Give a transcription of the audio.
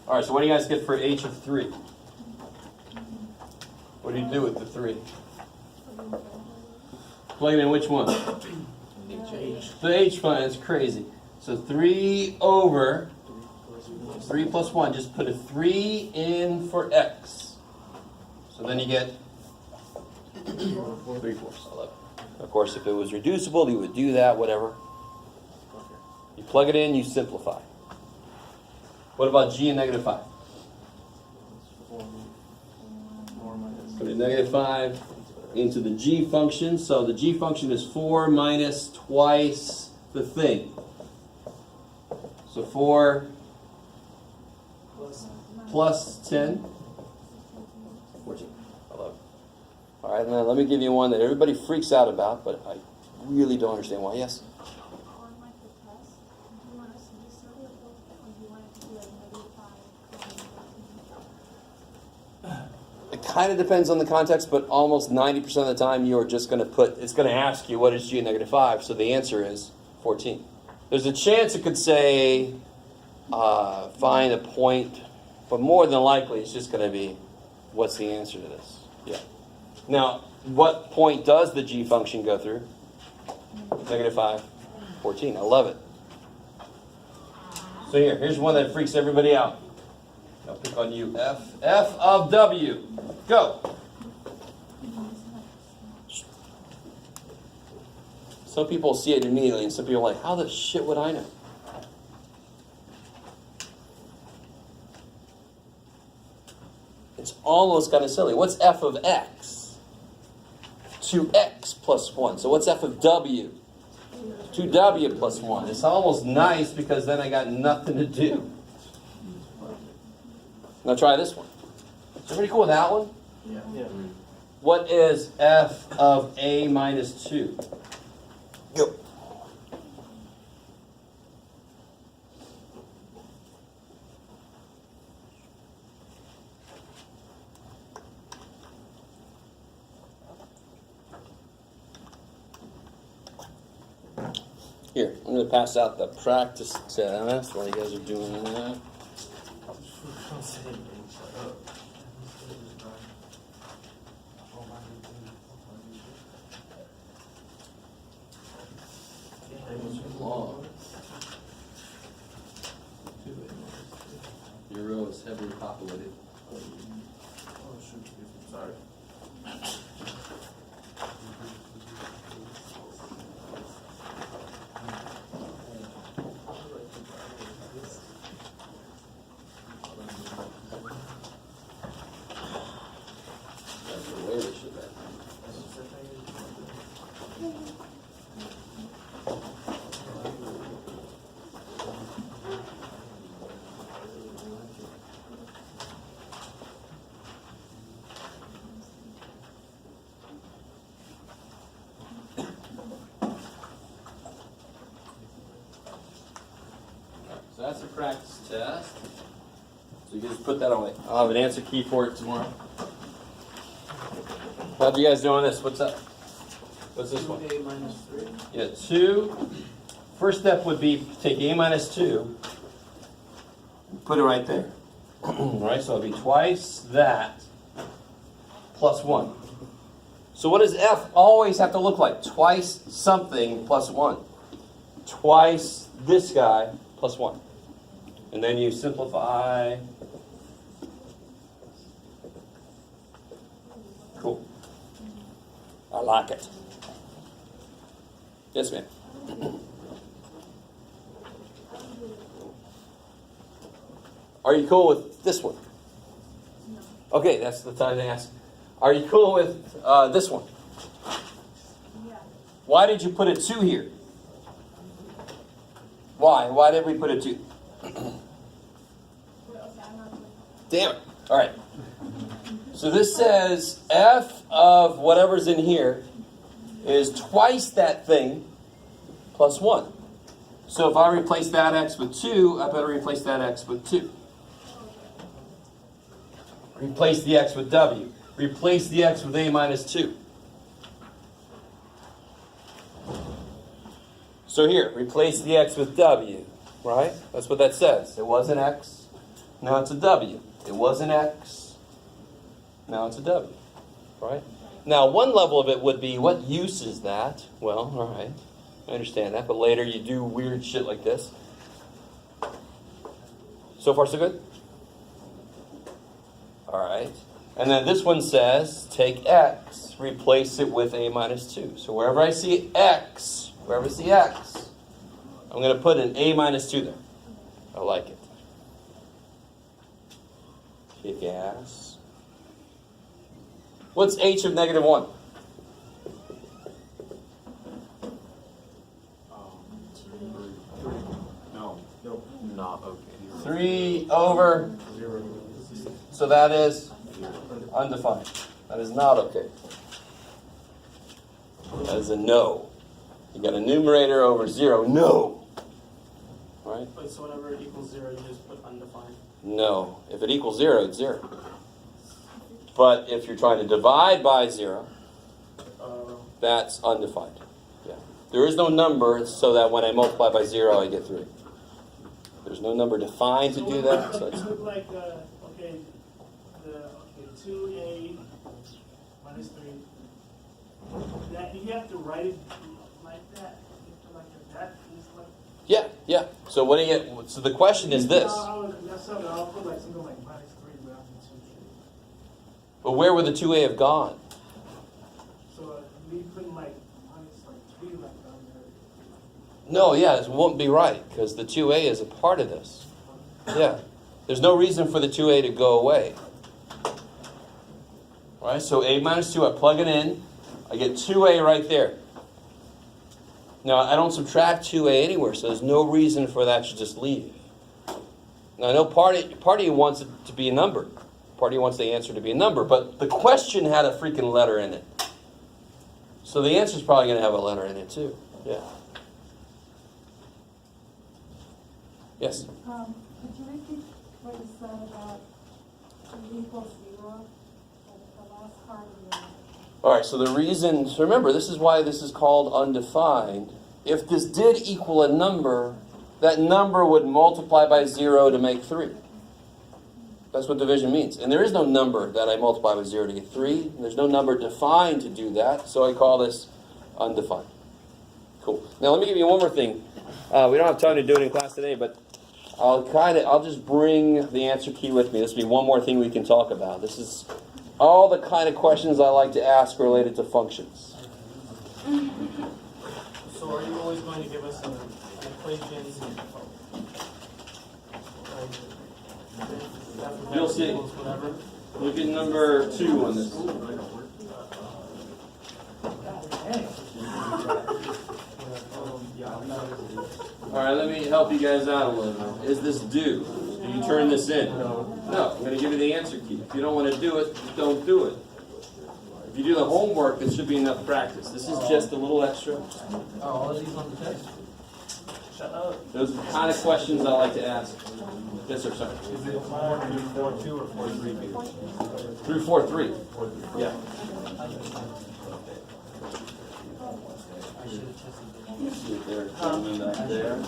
All right, so what do you guys get for h of 3? What do you do with the 3? Plug it in which one? The h fund. It's crazy. So 3 over 3 plus 1. Just put a 3 in for x. So then you get 3/4. I love it. Of course, if it was reducible, you would do that, whatever. You plug it in, you simplify. What about g and negative 5? Put a negative 5 into the g function. So the g function is 4 minus twice the thing. So 4 plus 10. 14. I love it. All right, now let me give you one that everybody freaks out about, but I really don't understand why. Yes? It kind of depends on the context, but almost 90% of the time you're just going to put, it's going to ask you what is g of negative 5, so the answer is 14. There's a chance it could say find a point, but more than likely it's just going to be what's the answer to this. Yeah. Now, what point does the g function go through? Negative 5, 14. I love it. So here's one that freaks everybody out. I'll pick on you, F. F of W. Go. Some people see it immediately, and some people are like, how the shit would I know? It's almost kind of silly. What's F of X? 2x plus 1. So what's F of W? 2w plus 1. It's almost nice because then I got nothing to do. Now try this one. Is everybody cool with that one? Yeah. What is f of a minus 2? Go. Here, I'm going to pass out the practice test while you guys are doing that. Long. Your row is heavily populated. Oh shoot, sorry. That's the way they should have. So that's a practice test. So you can just put that away. I'll have an answer key for it tomorrow. How'd you guys doing this? What's up? What's this one? A minus 3. Yeah, 2. First step would be take a minus 2, put it right there. Right, so it'll be twice that plus 1. So what does f always have to look like? Twice something plus 1. Twice this guy plus 1. And then you simplify. Cool. I like it. Yes, ma'am. Are you cool with this one? Okay, that's the time to ask. Are you cool with this one? Why did you put a 2 here? Why? Why did we put a 2? Damn it. All right. So this says f of whatever's in here is twice that thing plus 1. So if I replace that x with 2, I better replace that x with 2. Replace the x with w. Replace the x with a minus 2. So here, replace the x with w, right? That's what that says. It was an x Now it's a W. It was an X. Now it's a W. Right? Now, one level of it would be, what use is that? Well, all right. I understand that. But later you do weird shit like this. So far, so good? All right. And then this one says, take X, replace it with A minus 2. So wherever I see X, I'm going to put an A minus 2 there. I like it. Kick ass. What's H of negative 1? No. Not okay. 3 over. 0. So that is undefined. That is not okay. That is a no. You got a numerator over 0. No. Right? Wait, so whenever it equals 0, you just put undefined? No. If it equals 0, it's 0. But if you're trying to divide by 0, that's undefined. Yeah. There is no number so that when I multiply by 0, I get 3. There's no number defined to do that. So it's, like, okay, 2a minus 3. That, you have to write it like that. yeah. So what do you get? So the question is this. I'll put like something like minus 3 rather than 2. But where would the 2a have gone? So we put like minus 3 like down there. No, yeah, it won't be right because the 2a is a part of this. Yeah. There's no reason for the 2a to go away. All right, so a minus 2, I plug it in. I get 2a right there. Now, I don't subtract 2a anywhere, so there's no reason for that to just leave. Now, I know part of you wants it to be a number. Part of you wants the answer to be a number, but the question had a freaking letter in it. So the answer's probably going to have a letter in it, too. Yeah. Yes? Could you repeat what you said about equals 0? The last part of the All right, so the reason, so remember, this is why this is called undefined. If this did equal a number, that number would multiply by 0 to make 3. That's what division means. And there is no number that I multiply by 0 to get 3. There's no number defined to do that, so I call this undefined. Cool. Now let me give you one more thing. We don't have time to do it in class today, but I'll just bring the answer key with me. This will be one more thing we can talk about. This is all the kind of questions I like to ask related to functions. So are you always going to give us an equations? You'll see. Whatever. Look at number 2 on this. All right, let me help you guys out a little bit. Is this due? Do you turn this in? No. I'm going to give you the answer key. If you don't want to do it, just don't do it. If you do the homework, this should be enough practice. This is just a little extra. All of these on the test? Shut up. Those are the kind of questions I like to ask. Yes, sir, sorry. Is it 4-2 or 4-3? Through 4-3. Yeah. See if there's a gentleman back there.